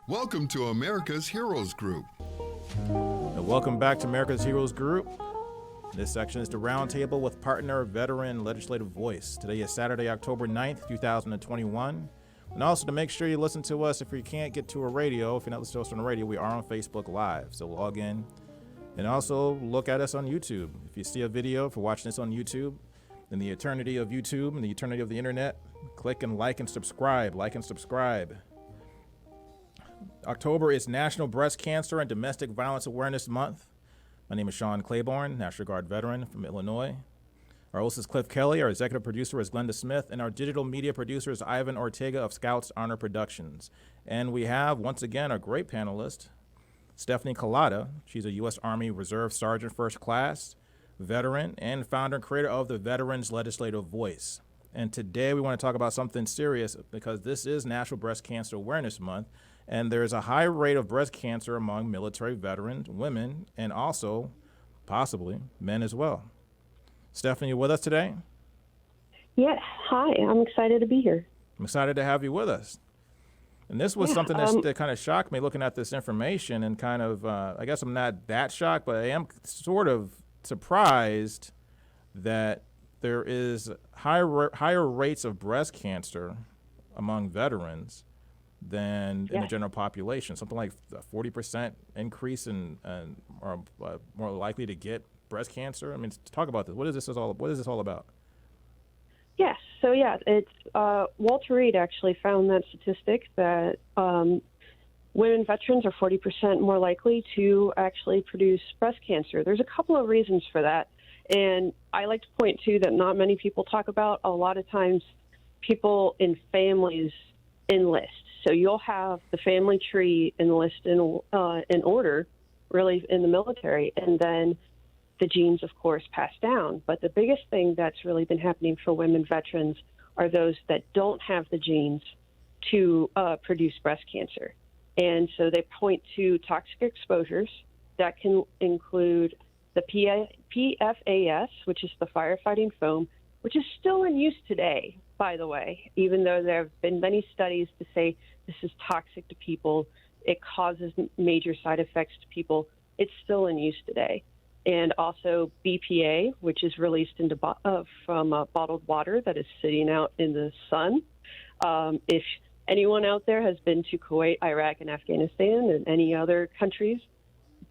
Welcome to America's Heroes Group. And welcome back to America's Heroes Group. This section is the Roundtable with partner veteran legislative voice. Today is Saturday, October 9th, 2021. And also to make sure you listen to us if you can't get to a radio, if you're not listening to us on the radio, we are on Facebook Live. So log in and also look at us on YouTube. If you see a video, if you're watching this on YouTube, in the eternity of YouTube and the eternity of the internet, click and like and subscribe. Like and subscribe. October is National Breast Cancer and Domestic Violence Awareness Month. My name is Sean Claiborne, National Guard veteran from Illinois. Our host is Cliff Kelly. Our executive producer is Glenda Smith. And our digital media producer is Ivan Ortega of Scouts Honor Productions. And we have, once again, our great panelist, Stephanie Kalota. She's a U.S. Army Reserve Sergeant First Class, veteran, and founder and creator of the Veterans Legislative Voice. And today we want to talk about something serious because this is National Breast Cancer Awareness Month. And there's a high rate of breast cancer among military veterans, women, and also possibly men as well. Stephanie, you with us today? Yes. Hi. I'm excited to be here. I'm excited to have you with us. And this was something that kind of shocked me looking at this information and kind of, I guess I'm not that shocked, but I am sort of surprised that there is higher rates of breast cancer among veterans than in the general population. Something like a 40% increase in are more likely to get breast cancer. I mean, talk about this. What is this all about? Yes. So, it's Walter Reed actually found that statistic that women veterans are 40% more likely to actually produce breast cancer. There's a couple of reasons for that. And I like to point to that not many people talk about. A lot of times people in families enlist. So you'll have the family tree enlist in order, really, in the military, and then the genes, of course, pass down. But the biggest thing that's really been happening for women veterans are those that don't have the genes to produce breast cancer. And so they point to toxic exposures that can include the PFAS, which is the firefighting foam, which is still in use today, by the way, even though there have been many studies to say this is toxic to people, it causes major side effects to people. It's still in use today. And also BPA, which is released into from bottled water that is sitting out in the sun. If anyone out there has been to Kuwait, Iraq, and Afghanistan and any other countries,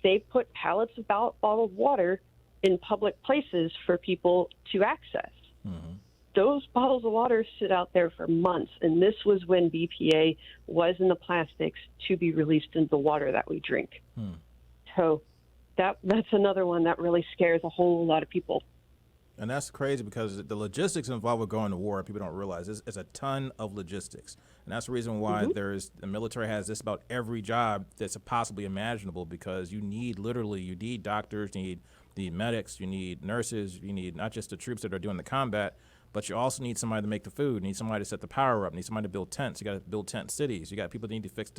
they put pallets of bottled water in public places for people to access. Mm-hmm. Those bottles of water sit out there for months, and this was when BPA was in the plastics to be released into the water that we drink. So that's another one that really scares a whole lot of people. And that's crazy because the logistics involved with going to war, people don't realize, is a ton of logistics. And that's the reason why the military has this about every job that's possibly imaginable, because you need doctors, you need medics, you need nurses, you need not just the troops that are doing the combat, but you also need somebody to make the food, you need somebody to set the power up, you need somebody to build tents. You got to build tent cities. You got people that need to fix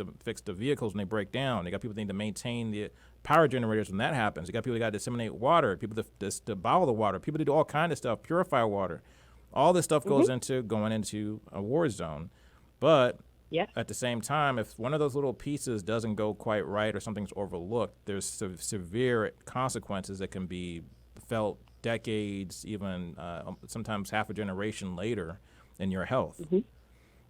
the vehicles when they break down. You got people that need to maintain the power generators when that happens. You got people that got to disseminate water, people to bottle the water, people to do all kind of stuff, purify water. All this stuff goes into going into a war zone. But at the same time, if one of those little pieces doesn't go quite right or something's overlooked, there's severe consequences that can be felt decades, even sometimes half a generation later in your health.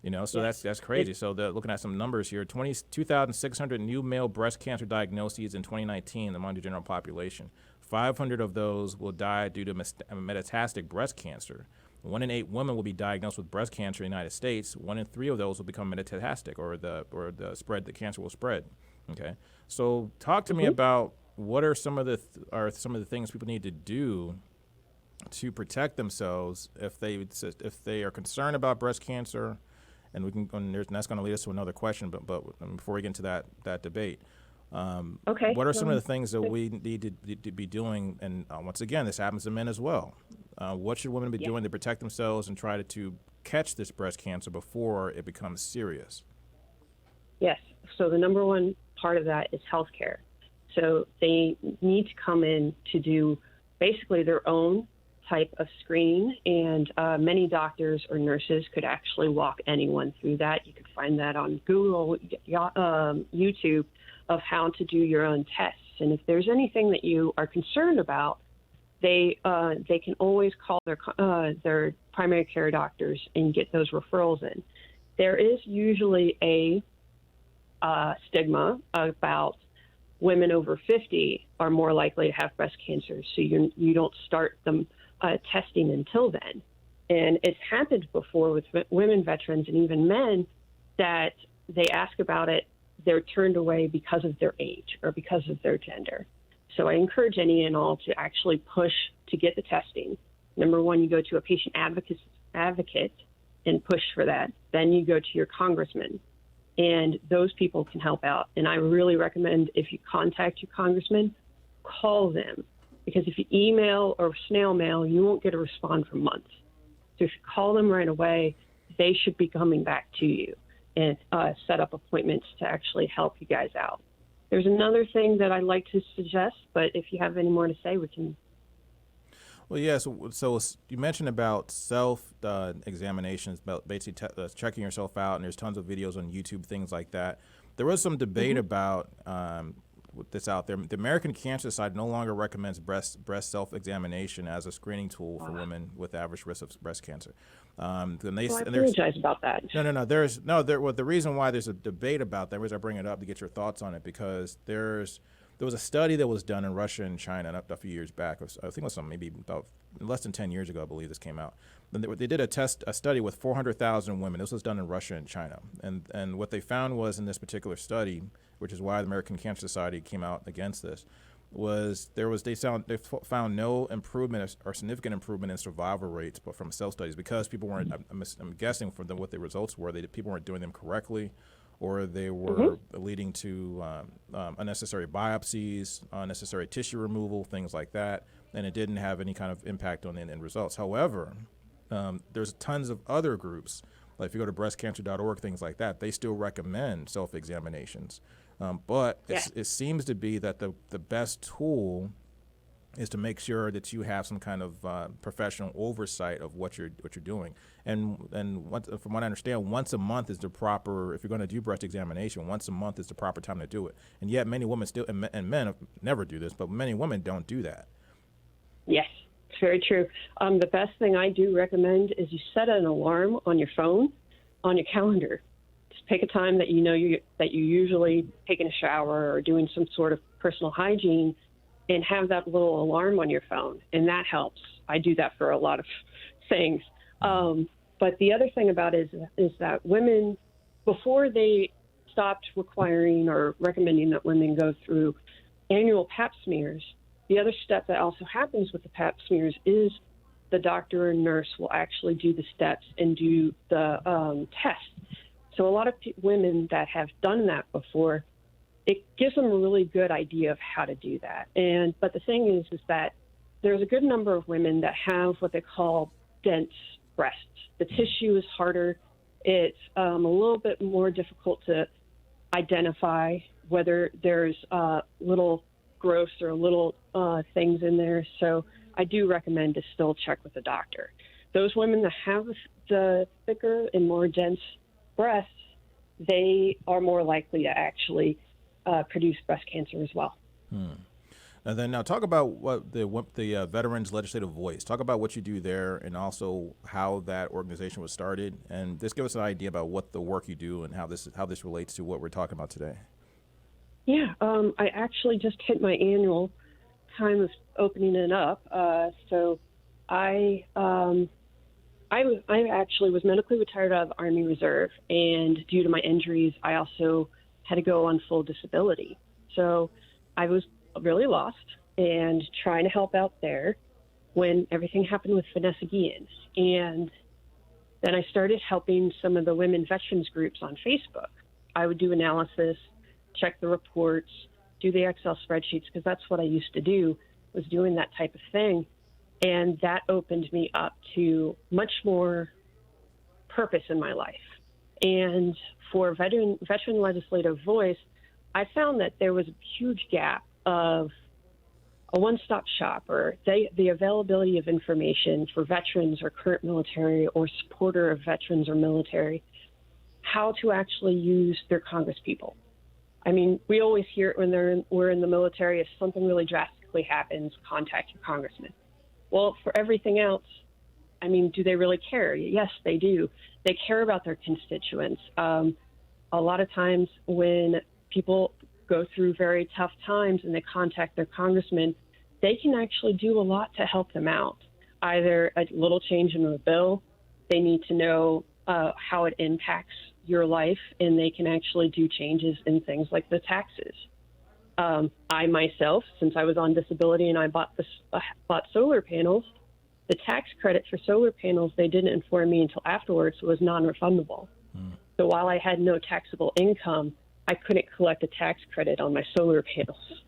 You know, so that's crazy. So looking at some numbers here, 2,600 new male breast cancer diagnoses in 2019 among the general population. 500 of those will die due to metastatic breast cancer. 1 in 8 women will be diagnosed with breast cancer in the United States. 1 in 3 of those will become metastatic, or the cancer will spread. Okay, so talk to me about what are some of the things people need to do to protect themselves if they are concerned about breast cancer, and that's going to lead us to another question. But before we get into that debate, what are some of the things that we need to be doing? And once again, this happens to men as well. What should women be doing to protect themselves and try to catch this breast cancer before it becomes serious? Yes. So the number one part of that is healthcare. So they need to come in to do basically their own type of screening, and many doctors or nurses could actually walk anyone through that. You could find that on Google, YouTube, of how to do your own tests. And if there's anything that you are concerned about, they can always call their primary care doctors and get those referrals in. There is usually a stigma about women over 50 are more likely to have breast cancer, so you don't start them testing until then. And it's happened before with women veterans and even men that they ask about it, they're turned away because of their age or because of their gender. So I encourage any and all to actually push to get the testing. Number one, you go to a patient advocate and push for that. Then you go to your congressman, and those people can help out. And I really recommend, if you contact your congressman, call them, because if you email or snail mail, you won't get a response for months. So if you call them right away, they should be coming back to you and set up appointments to actually help you guys out. There's another thing that I'd like to suggest, but if you have any more to say, we can. Well, yeah, so you mentioned about self-examinations, about basically checking yourself out, and there's tons of videos on YouTube, things like that. There was some debate about this out there. The American Cancer Society no longer recommends breast self-examination as a screening tool for women with average risk of breast cancer. I apologize about that. No. The reason why there's a debate about that, the reason I bring it up to get your thoughts on it, because there was a study that was done in Russia and China a few years back. I think it was maybe about less than 10 years ago, I believe this came out. They did a study with 400,000 women. This was done in Russia and China. And what they found was, in this particular study, which is why the American Cancer Society came out against this, was they found no improvement or significant improvement in survival rates, but from cell studies, because people weren't. I'm guessing from what the results were, people weren't doing them correctly, or they were leading to unnecessary biopsies, unnecessary tissue removal, things like that, and it didn't have any kind of impact on the end results. However, there's tons of other groups, like if you go to breastcancer.org, things like that, they still recommend self-examinations. But it seems to be that the best tool is to make sure that you have some kind of professional oversight of what you're doing. And from what I understand, once a month is the proper, if you're going to do breast examination, once a month is the proper time to do it. And yet many women still, and men never do this, but many women don't do that. Yes, it's very true. The best thing I do recommend is you set an alarm on your phone, on your calendar. Just pick a time that you know that you usually taking a shower or doing some sort of personal hygiene, and have that little alarm on your phone, and that helps. I do that for a lot of things. But the other thing about it is that women, before they stopped requiring or recommending that women go through annual pap smears, the other step that also happens with the pap smears is the doctor and nurse will actually do the steps and do the test. So a lot of women that have done that before, it gives them a really good idea of how to do that. But the thing is that there's a good number of women that have what they call dense breasts. The tissue is harder. It's a little bit more difficult to identify whether there's little growths or little things in there. So I do recommend to still check with the doctor. Those women that have the thicker and more dense breasts, they are more likely to actually produce breast cancer as well. And then now talk about what the Veterans Legislative Voice. Talk about what you do there, and also how that organization was started, and just give us an idea about what the work you do and how this relates to what we're talking about today. Yeah, I actually just hit my annual time of opening it up. So I actually was medically retired out of the Army Reserve, and due to my injuries, I also had to go on full disability. So I was really lost and trying to help out there when everything happened with Vanessa Guillen. And then I started helping some of the women veterans groups on Facebook. I would do analysis, check the reports, do the Excel spreadsheets, because that's what I used to do, was doing that type of thing. And that opened me up to much more purpose in my life. And for Veteran Legislative Voice, I found that there was a huge gap of a one-stop shop, or the availability of information for veterans or current military or supporter of veterans or military, how to actually use their congresspeople. I mean, we always hear it when we're in the military. If something really drastically happens, contact your congressman. Well, for everything else, I mean, do they really care? Yes, they do. They care about their constituents. A lot of times when people go through very tough times and they contact their congressman, they can actually do a lot to help them out. Either a little change in the bill, they need to know how it impacts your life, and they can actually do changes in things like the taxes. I myself, since I was on disability and I bought solar panels, the tax credit for solar panels, they didn't inform me until afterwards, was non-refundable. So while I had no taxable income, I couldn't collect a tax credit on my solar panels.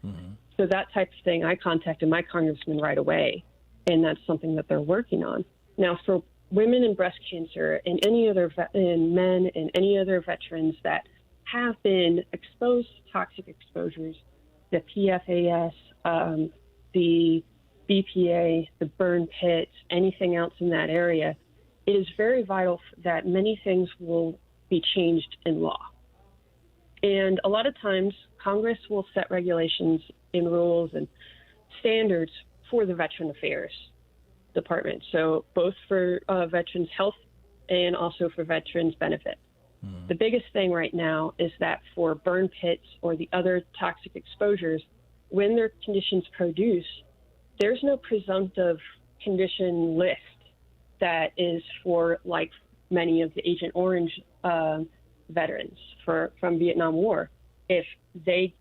So that type of thing, I contacted my congressman right away, and that's something that they're working on. Now, for women and breast cancer and any other and men and any other veterans that have been exposed to toxic exposures, the PFAS, the BPA, the burn pits, anything else in that area, it is very vital that many things will be changed in law. And a lot of times, Congress will set regulations and rules and standards for the Veteran Affairs Department. So both for veterans' health and also for veterans' benefit. The biggest thing right now is that for burn pits or the other toxic exposures, when their conditions produce, there's no presumptive condition list that is for, like, many of the Agent Orange veterans from Vietnam War. If they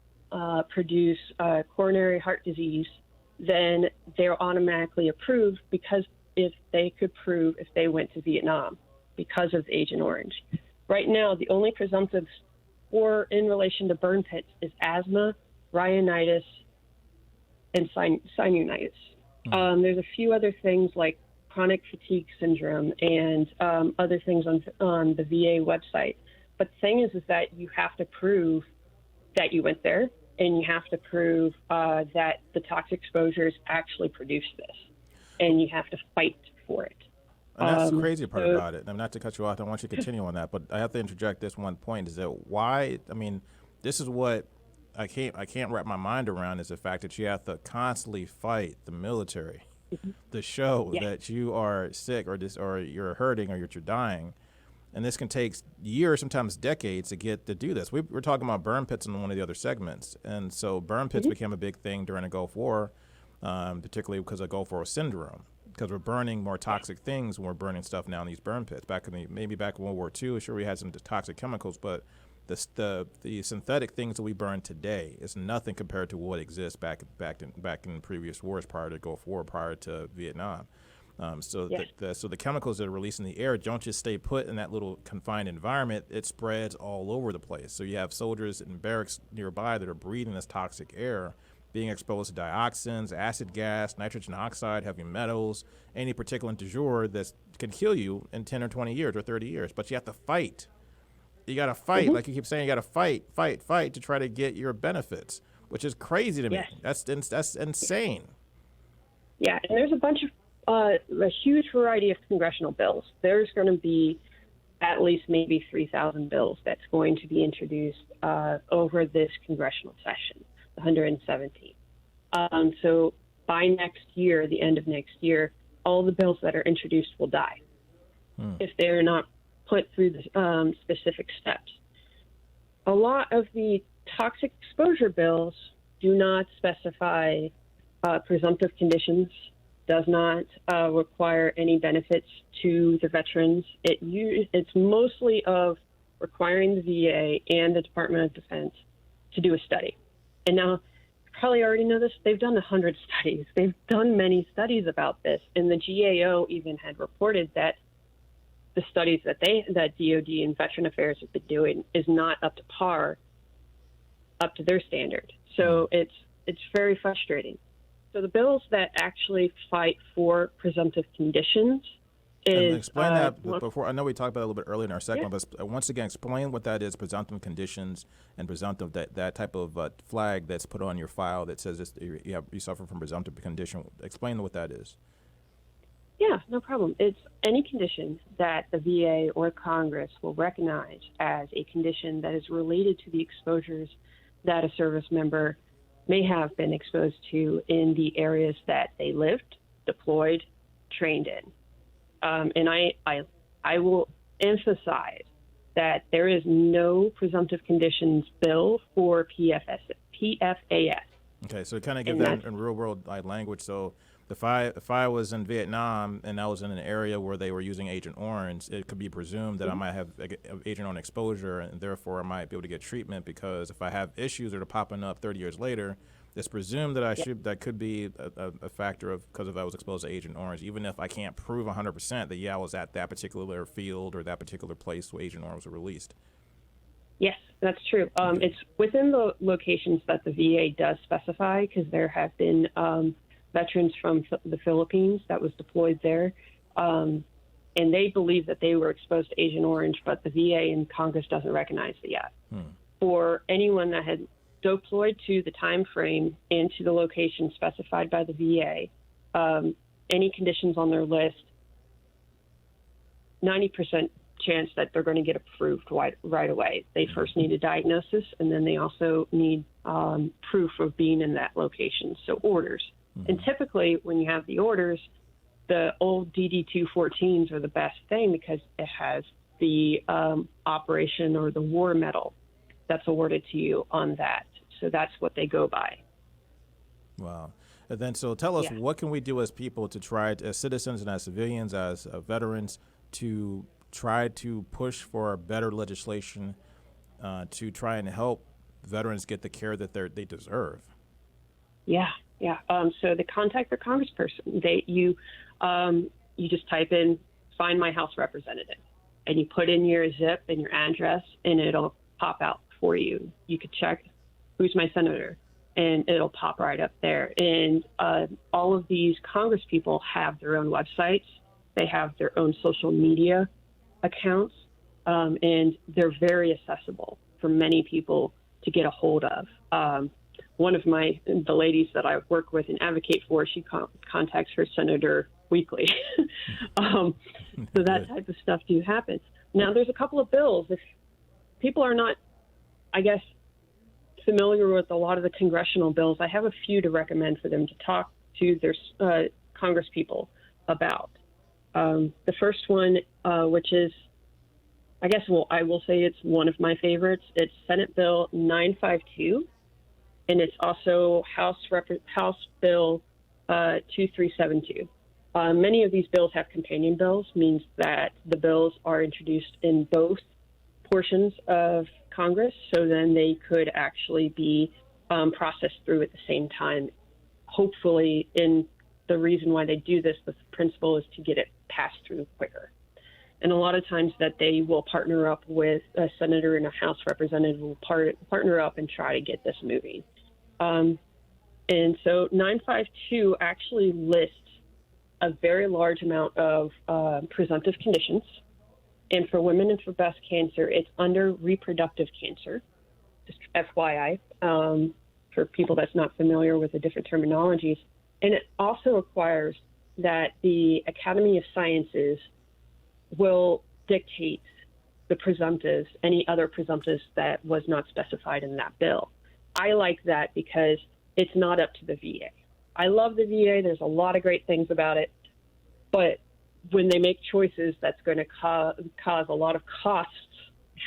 produce coronary heart disease, then they're automatically approved, because if they could prove if they went to Vietnam because of Agent Orange. Right now, the only presumptives in relation to burn pits is asthma, rhinitis, and sinusitis. There's a few other things like chronic fatigue syndrome and other things on the VA website. But the thing is that you have to prove that you went there, and you have to prove that the toxic exposures actually produced this, and you have to fight for it. And that's the crazy part about it. I'm not to cut you off. I want you to continue on that, but I have to interject this one point: is that why? I mean, this is what I can't wrap my mind around, is the fact that you have to constantly fight the military to show that you are sick or you're hurting or you're dying. And this can take years, sometimes decades, to do this. We were talking about burn pits in one of the other segments. And so burn pits became a big thing during the Gulf War, particularly because of Gulf War syndrome, because we're burning more toxic things when we're burning stuff now in these burn pits. Back in World War II, sure, we had some toxic chemicals, but the synthetic things that we burn today is nothing compared to what exists back in previous wars, prior to Gulf War, prior to Vietnam. So the chemicals that are released in the air don't just stay put in that little confined environment. It spreads all over the place. So you have soldiers in barracks nearby that are breathing this toxic air, being exposed to dioxins, acid gas, nitrogen oxide, heavy metals, any particulate du jour that can kill you in 10 or 20 years or 30 years. But you have to fight. You got to fight. Like you keep saying, you got to fight to try to get your benefits, which is crazy to me. That's insane. Yeah, and there's a huge variety of congressional bills. There's going to be at least maybe 3,000 bills that's going to be introduced over this congressional session, the 117th. So by next year, the end of next year, all the bills that are introduced will die if they're not put through the specific steps. A lot of the toxic exposure bills do not specify presumptive conditions, does not require any benefits to the veterans. It's mostly of requiring the VA and the Department of Defense to do a study. And now, you probably already know this, they've done 100 studies. They've done many studies about this, and the GAO even had reported that the studies that DOD and Veteran Affairs have been doing is not up to par, up to their standard. So it's very frustrating. So the bills that actually fight for presumptive conditions And is explain that before. I know we talked about it a little bit earlier in our segment, but once again, explain what that is: presumptive conditions and presumptive that type of flag that's put on your file that says you suffer from presumptive condition. Explain what that is. Yeah, no problem. It's any condition that the VA or Congress will recognize as a condition that is related to the exposures that a service member may have been exposed to in the areas that they lived, deployed, trained in. And I will emphasize that there is no presumptive conditions bill for PFAS. Okay, so kind of give that in real world language. So if I was in Vietnam and I was in an area where they were using Agent Orange, it could be presumed that I might have Agent Orange exposure, and therefore I might be able to get treatment, because if I have issues that are popping up 30 years later, it's presumed that that could be a factor of because if I was exposed to Agent Orange, even if I can't prove 100% that I was at that particular field or that particular place where Agent Orange was released. Yes, that's true. It's within the locations that the VA does specify, because there have been veterans from the Philippines that was deployed there, and they believe that they were exposed to Agent Orange, but the VA and Congress doesn't recognize it yet. For anyone that had deployed to the time frame and to the location specified by the VA, any conditions on their list, 90% chance that they're going to get approved right away. They first need a diagnosis, and then they also need proof of being in that location, so orders. And typically when you have the orders, the old DD-214s are the best thing because it has the operation or the war medal that's awarded to you on that. So that's what they go by. Wow. And then, so tell us, what can we do as people to try, as citizens and as civilians, as veterans, to try to push for better legislation to try and help veterans get the care that they deserve? Yeah. So they contact their congressperson. You just type in "find my House representative," and you put in your zip and your address, and it'll pop out for you. You could check who's my senator, and it'll pop right up there. And all of these Congress people have their own websites. They have their own social media accounts, and they're very accessible for many people to get a hold of. One of the ladies that I work with and advocate for, she contacts her senator weekly. So that type of stuff do happen. Now, there's a couple of bills. If people are not, I guess, familiar with a lot of the congressional bills, I have a few to recommend for them to talk to their Congress people about. The first one, which is, I guess, I will say it's one of my favorites. It's Senate Bill 952, and it's also House Bill 2372. Many of these bills have companion bills, means that the bills are introduced in both portions of Congress, so then they could actually be processed through at the same time. Hopefully, in the reason why they do this, the principle is to get it passed through quicker. And a lot of times that they will partner up with a senator and a House representative will partner up and try to get this moving. And so 952 actually lists a very large amount of presumptive conditions. And for women and for breast cancer, it's under reproductive cancer, just FYI, for people that's not familiar with the different terminologies. And it also requires that the Academy of Sciences will dictate the presumptives, any other presumptives that was not specified in that bill. I like that because it's not up to the VA. I love the VA. There's a lot of great things about it. But when they make choices that's going to cause a lot of costs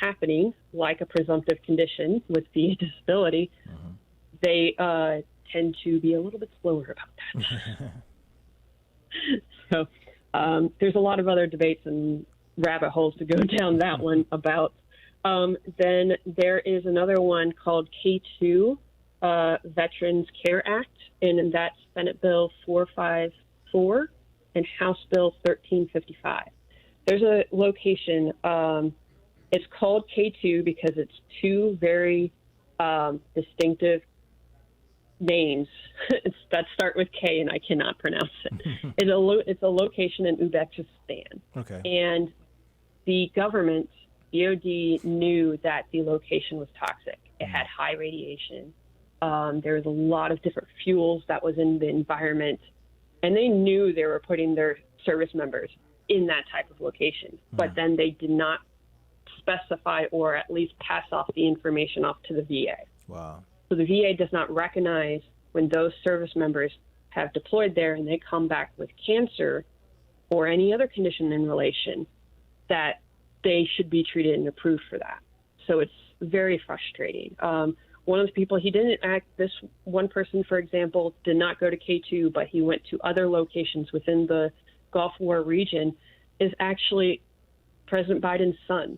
happening, like a presumptive condition with VA disability, they tend to be a little bit slower about that. So there's a lot of other debates and rabbit holes to go down that one about. Then there is another one called K2, Veterans Care Act, and that's Senate Bill 454 and House Bill 1355. There's a location, it's called K2 because it's two very distinctive names that start with K, and I cannot pronounce it. It's a location in Uzbekistan. Okay. And the government, DOD, knew that the location was toxic. It had high radiation. There was a lot of different fuels that was in the environment, and they knew they were putting their service members in that type of location. But then they did not specify or at least pass off the information off to the VA. Wow. So the VA does not recognize when those service members have deployed there and they come back with cancer or any other condition in relation that they should be treated and approved for that. So it's very frustrating. One of the people, he didn't act, this one person, for example, did not go to K2, but he went to other locations within the Gulf War region, is actually President Biden's son.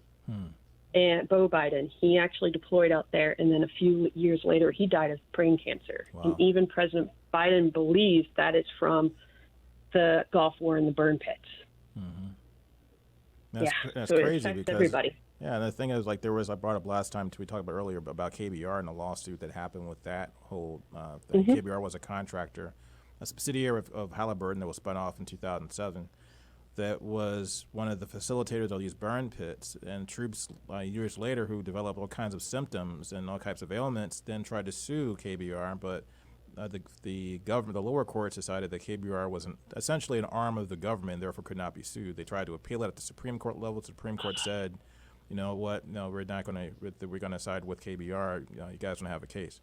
And Beau Biden, he actually deployed out there, and then a few years later, he died of brain cancer. Wow. And even President Biden believes that it's from the Gulf War and the burn pits. That's so it crazy affects because everybody. Yeah, and the thing is, like, I brought up last time, we talked about earlier about KBR and the lawsuit that happened with that whole thing. KBR was a contractor, a subsidiary of Halliburton that was spun off in 2007. That was one of the facilitators of these burn pits, and troops years later who developed all kinds of symptoms and all types of ailments then tried to sue KBR, but the government, the lower courts decided that KBR was essentially an arm of the government and therefore could not be sued. They tried to appeal it at the Supreme Court level. The Supreme Court said, you know what, no, we're not going to, we're going to side with KBR. You guys don't have a case.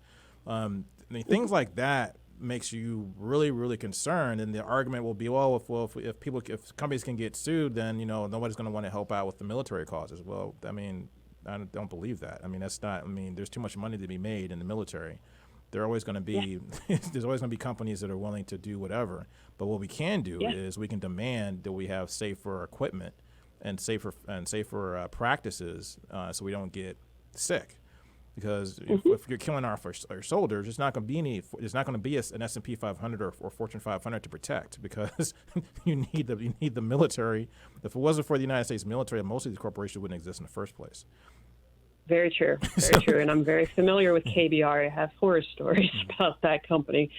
Things like that makes you really, really concerned, and the argument will be, well, if companies can get sued, then nobody's going to want to help out with the military causes. Well, I mean, I don't believe that. I mean, that's not. I mean, there's too much money to be made in the military. There are always going to be there's always going to be companies that are willing to do whatever. But what we can do is we can demand that we have safer equipment and safer practices, so we don't get sick. Because if you're killing our soldiers, it's not going to be an S&P 500 or Fortune 500 to protect, because you need the military. If it wasn't for the United States military, most of these corporations wouldn't exist in the first place. Very true. Very true. And I'm very familiar with KBR. I have horror stories about that company.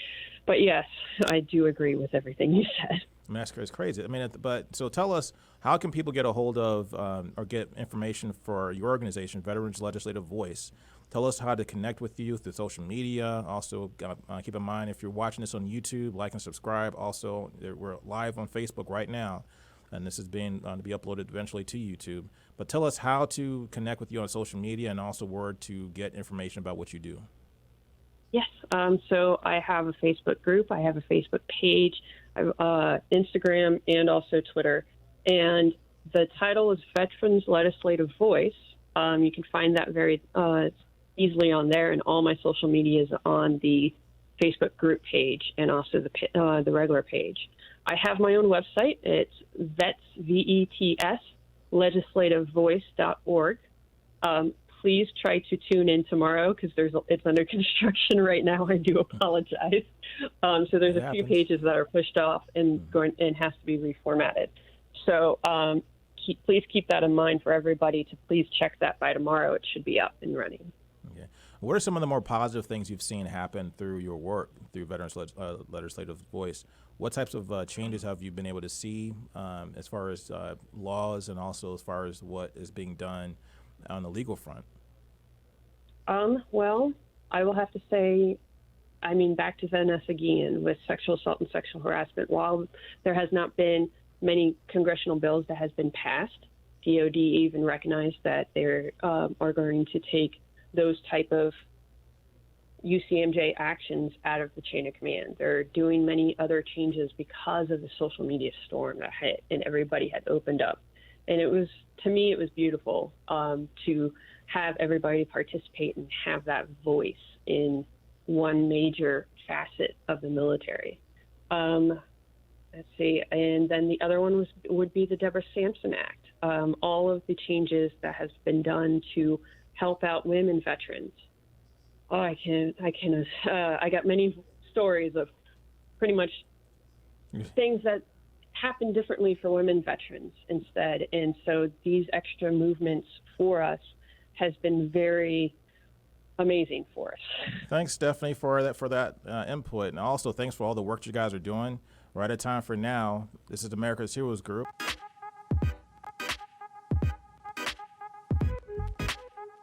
But yes, I do agree with everything you said. I mean, that's crazy. I mean, so tell us, how can people get a hold of or get information for your organization, Veterans Legislative Voice? Tell us how to connect with you through social media. Also, keep in mind, if you're watching this on YouTube, like and subscribe. Also, we're live on Facebook right now, and this is being to be uploaded eventually to YouTube. But tell us how to connect with you on social media, and also where to get information about what you do. Yes. So I have a Facebook group. I have a Facebook page. I have Instagram and also Twitter. And the title is Veterans Legislative Voice. You can find that very easily on there, and all my social media is on the Facebook group page and also the regular page. I have my own website. It's VETS, legislativevoice.org. Please try to tune in tomorrow, because it's under construction right now. I do apologize. So there's a few pages that are pushed off and has to be reformatted. So please keep that in mind for everybody to please check that by tomorrow. It should be up and running. Okay. What are some of the more positive things you've seen happen through your work through Veterans Legislative Voice? What types of changes have you been able to see as far as laws, and also as far as what is being done on the legal front? Well, I will have to say, back to Vanessa Guillen with sexual assault and sexual harassment. While there has not been many congressional bills that has been passed, DOD even recognized that they are going to take those type of UCMJ actions out of the chain of command. They're doing many other changes because of the social media storm that hit, and everybody had opened up. And to me, it was beautiful to have everybody participate and have that voice in one major facet of the military. Let's see. And then the other one would be the Deborah Sampson Act. All of the changes that has been done to help out women veterans. Oh, I got many stories of pretty much things that happen differently for women veterans instead. And so these extra movements for us has been very amazing for us. Thanks, Stephanie, for that input, and also thanks for all the work you guys are doing. We're out of time for now. This is America's Heroes Group.